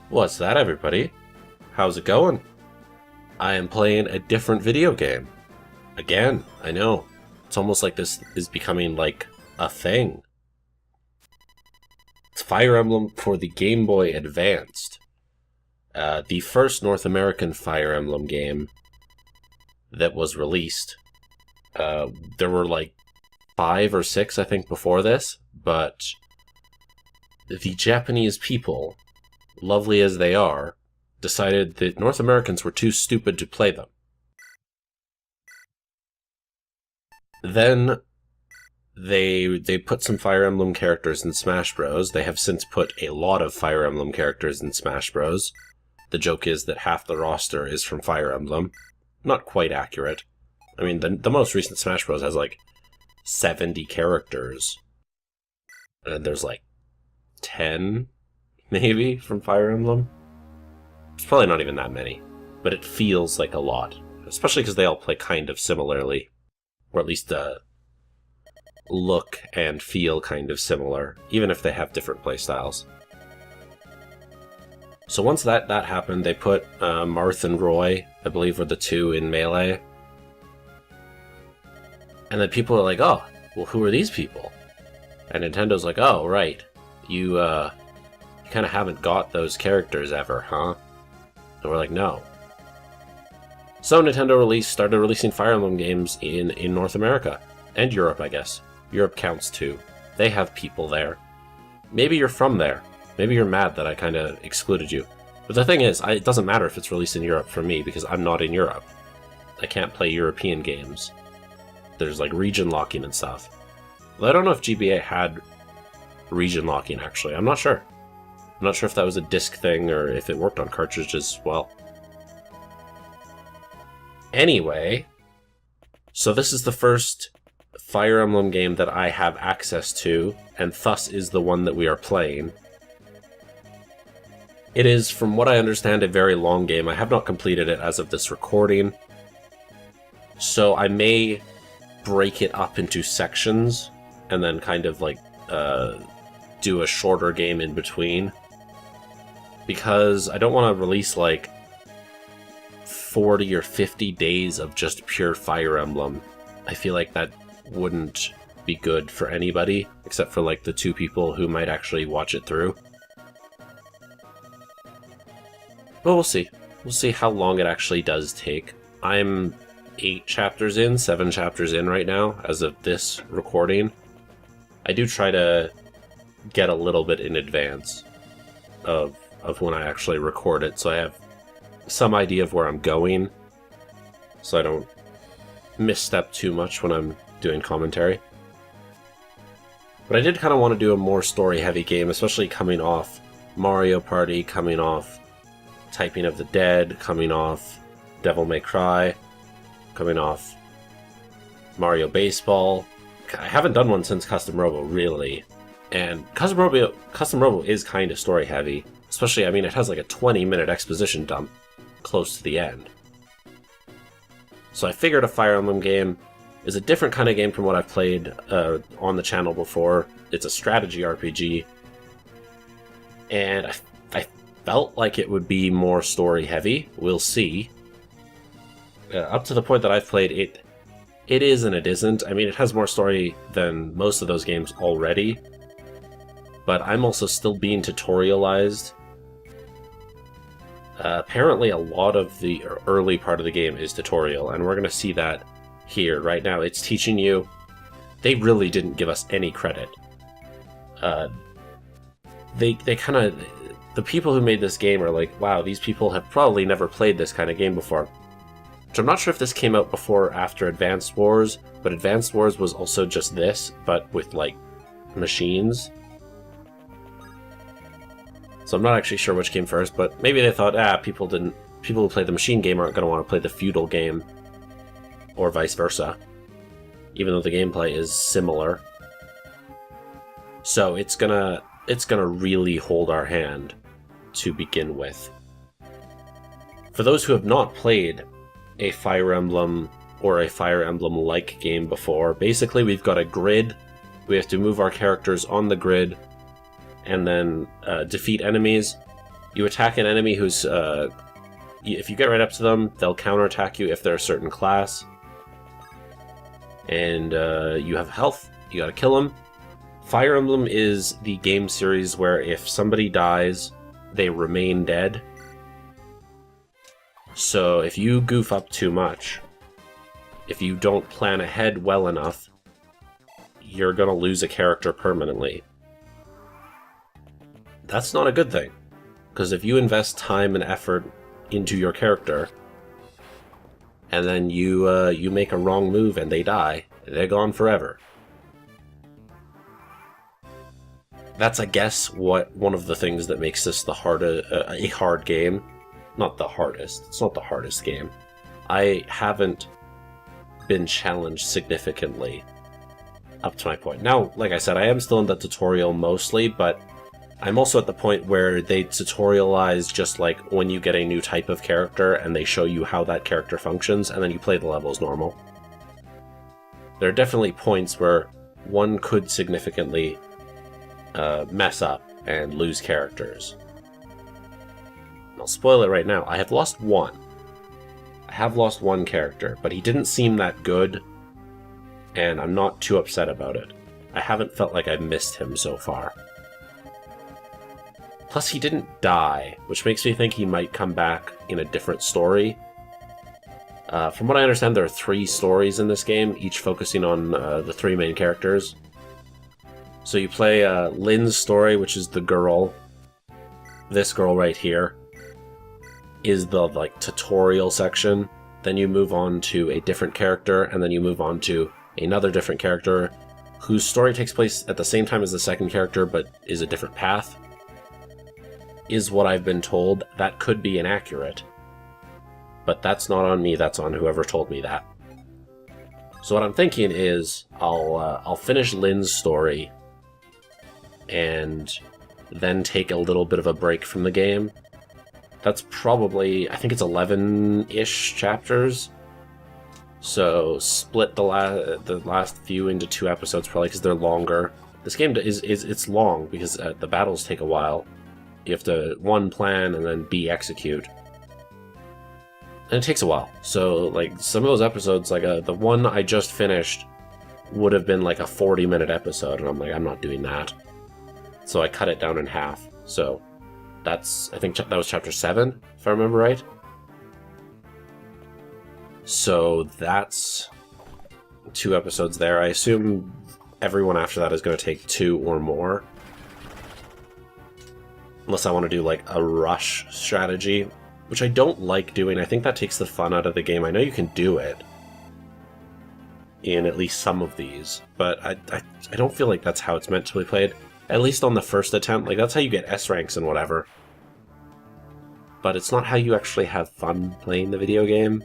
What's that, everybody? How's it going? I am playing a different video game. Again, I know. It's almost like this is becoming like a thing. It's Fire Emblem for the Game Boy Advanced. The first North American Fire Emblem game that was released. There were like 5 or 6, I think, before this, but the Japanese people, lovely as they are, decided that North Americans were too stupid to play them. Then they put some Fire Emblem characters in Smash Bros. They have since put a lot of Fire Emblem characters in Smash Bros. The joke is that half the roster is from Fire Emblem. Not quite accurate. I mean, the most recent Smash Bros. Has like 70 characters. And there's like 10, maybe, from Fire Emblem. It's probably not even that many, but it feels like a lot. Especially because they all play kind of similarly. Or at least look and feel kind of similar, even if they have different playstyles. So once that happened, they put Marth and Roy, I believe, were the two in Melee. And then people were like, oh, well, who are these people? And Nintendo's like, oh, right. You kind of haven't got those characters ever, huh? And we're like, no. So Nintendo started releasing Fire Emblem games in North America. And Europe, I guess. Europe counts too. They have people there. Maybe you're from there. Maybe you're mad that I kind of excluded you. But the thing is, it doesn't matter if it's released in Europe for me, because I'm not in Europe. I can't play European games. There's like region locking and stuff. Well, I don't know if GBA had region locking, actually. I'm not sure. I'm not sure if that was a disc thing or if it worked on cartridges as well. Anyway, so this is the first Fire Emblem game that I have access to, and thus is the one that we are playing. It is, from what I understand, a very long game. I have not completed it as of this recording, so I may break it up into sections and then kind of like do a shorter game in between, because I don't want to release like 40 or 50 days of just pure Fire Emblem. I feel like that wouldn't be good for anybody, except for like the 2 people who might actually watch it through. But we'll see. We'll see how long it actually does take. I'm 7 chapters in right now, as of this recording. I do try to get a little bit in advance of when I actually record it, so I have some idea of where I'm going, so I don't misstep too much when I'm doing commentary. But I did kind of want to do a more story-heavy game, especially coming off Mario Party, coming off Typing of the Dead, coming off Devil May Cry, coming off Mario Baseball. I haven't done one since Custom Robo, really. And Custom Robo is kind of story-heavy. Especially, I mean, it has like a 20-minute exposition dump close to the end. So I figured a Fire Emblem game is a different kind of game from what I've played on the channel before. It's a strategy RPG. And I felt like it would be more story-heavy. We'll see. Up to the point that I've played it, it is and it isn't. I mean, it has more story than most of those games already. But I'm also still being tutorialized. Apparently a lot of the early part of the game is tutorial, and we're going to see that here. Right now, it's teaching you. They really didn't give us any credit. They kind of... The people who made this game are like, wow, these people have probably never played this kind of game before. Which I'm not sure if this came out before or after Advanced Wars, but Advanced Wars was also just this, but with, like, machines. So I'm not actually sure which came first, but maybe they thought, people who play the machine game aren't going to want to play the feudal game, or vice versa, even though the gameplay is similar. So it's gonna really hold our hand to begin with. For those who have not played a Fire Emblem or a Fire Emblem-like game before, basically we've got a grid. We have to move our characters on the grid and then defeat enemies. You attack an enemy who's... if you get right up to them, they'll counterattack you if they're a certain class. And you have health. You gotta kill them. Fire Emblem is the game series where if somebody dies, they remain dead. So if you goof up too much, if you don't plan ahead well enough, you're gonna lose a character permanently. That's not a good thing, because if you invest time and effort into your character, and then you make a wrong move and they die, they're gone forever. That's, I guess, one of the things that makes this a hard game. Not the hardest. It's not the hardest game. I haven't been challenged significantly up to my point. Now, like I said, I am still in the tutorial mostly, but I'm also at the point where they tutorialize just like when you get a new type of character and they show you how that character functions, and then you play the level as normal. There are definitely points where one could significantly mess up and lose characters. I'll spoil it right now. I have lost one. I have lost one character, but he didn't seem that good, and I'm not too upset about it. I haven't felt like I've missed him so far. Plus, he didn't die, which makes me think he might come back in a different story. From what I understand, there are 3 stories in this game, each focusing on the 3 main characters. So you play Lynn's story, which is the girl. This girl right here is the tutorial section. Then you move on to a different character, and then you move on to another different character whose story takes place at the same time as the second character, but is a different path. Is what I've been told. That could be inaccurate, but that's not on me, that's on whoever told me that. So what I'm thinking is I'll finish Lynn's story and then take a little bit of a break from the game. That's probably, I think it's 11-ish chapters. So split the last few into 2 episodes probably because they're longer. This game it's long because the battles take a while. You have to, 1, plan, and then B, execute. And it takes a while. So, like, some of those episodes, like the one I just finished would have been like a 40-minute episode, and I'm like, I'm not doing that. So I cut it down in half. So that's, I think that was chapter 7, if I remember right. So that's 2 episodes there. I assume everyone after that is going to take 2 or more. Unless I want to do like a rush strategy, which I don't like doing. I think that takes the fun out of the game. I know you can do it in at least some of these, but I don't feel like that's how it's meant to be played. At least on the first attempt. Like, that's how you get S ranks and whatever. But it's not how you actually have fun playing the video game.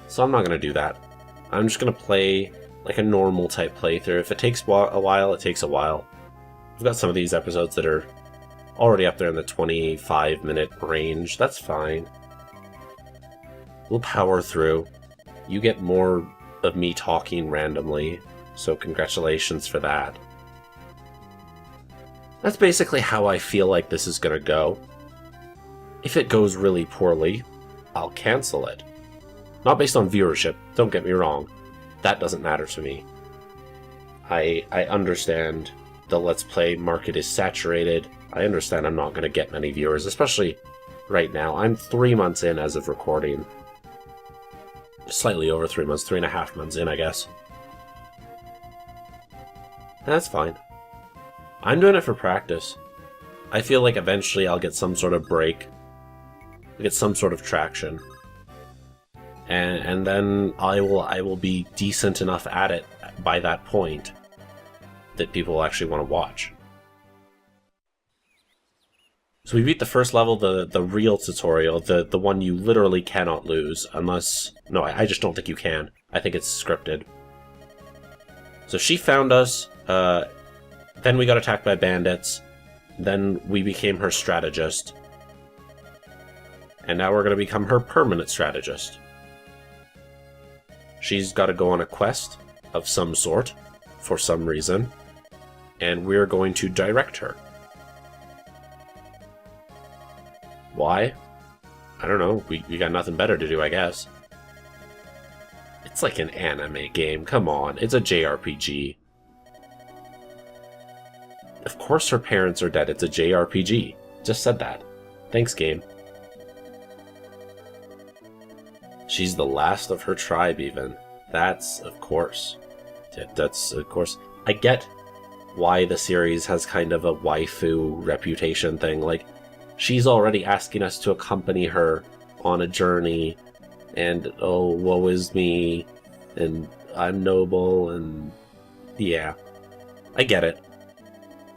So I'm not going to do that. I'm just going to play like a normal type playthrough. If it takes a while, it takes a while. I've got some of these episodes that are already up there in the 25-minute range. That's fine. We'll power through. You get more of me talking randomly, so congratulations for that. That's basically how I feel like this is going to go. If it goes really poorly, I'll cancel it. Not based on viewership, don't get me wrong. That doesn't matter to me. I understand the Let's Play market is saturated. I understand I'm not going to get many viewers, especially right now. I'm 3 months in as of recording. Slightly over 3 months, 3.5 months in, I guess. That's fine. I'm doing it for practice. I feel like eventually I'll get some sort of break. I'll get some sort of traction. And then I will be decent enough at it by that point that people will actually want to watch. So we beat the first level, the real tutorial, the one you literally cannot lose, unless... No, I just don't think you can. I think it's scripted. So she found us, then we got attacked by bandits, then we became her strategist, and now we're going to become her permanent strategist. She's got to go on a quest of some sort, for some reason, and we're going to direct her. Why? I don't know. We got nothing better to do, I guess. It's like an anime game. Come on. It's a JRPG. Of course her parents are dead. It's a JRPG. Just said that. Thanks, game. She's the last of her tribe, even. That's, of course. That's, of course. I get why the series has kind of a waifu reputation thing. Like, she's already asking us to accompany her on a journey, and oh, woe is me, and I'm noble, and yeah. I get it.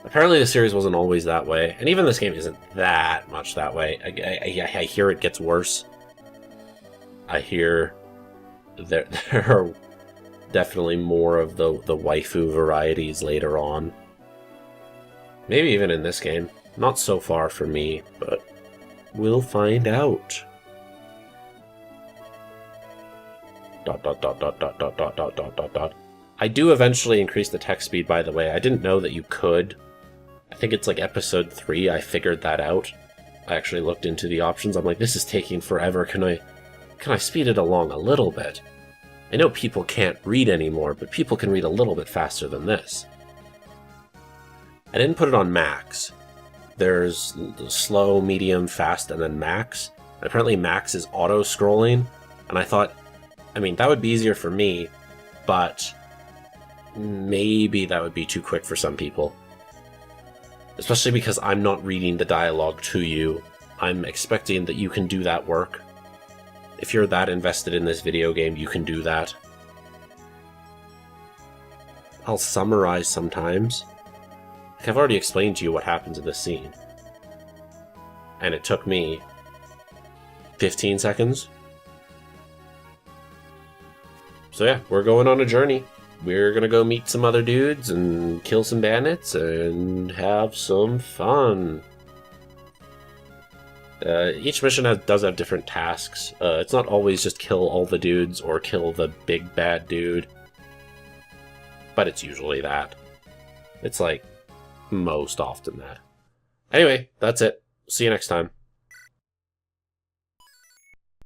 Apparently the series wasn't always that way, and even this game isn't that much that way. I hear it gets worse. I hear there are definitely more of the waifu varieties later on. Maybe even in this game. Not so far for me, but we'll find out. ... I do eventually increase the text speed, by the way. I didn't know that you could. I think it's like episode 3 I figured that out. I actually looked into the options. I'm like, this is taking forever. Can I speed it along a little bit? I know people can't read anymore, but people can read a little bit faster than this. I didn't put it on max. There's slow, medium, fast, and then max. And apparently max is auto-scrolling, and I thought, I mean, that would be easier for me, but maybe that would be too quick for some people. Especially because I'm not reading the dialogue to you. I'm expecting that you can do that work. If you're that invested in this video game, you can do that. I'll summarize sometimes. Like, I've already explained to you what happens in this scene. And it took me 15 seconds. So yeah, we're going on a journey. We're gonna go meet some other dudes and kill some bandits and have some fun. Each mission does have different tasks. It's not always just kill all the dudes or kill the big bad dude. But it's usually that. It's like most often that. Anyway, that's it. See you next time.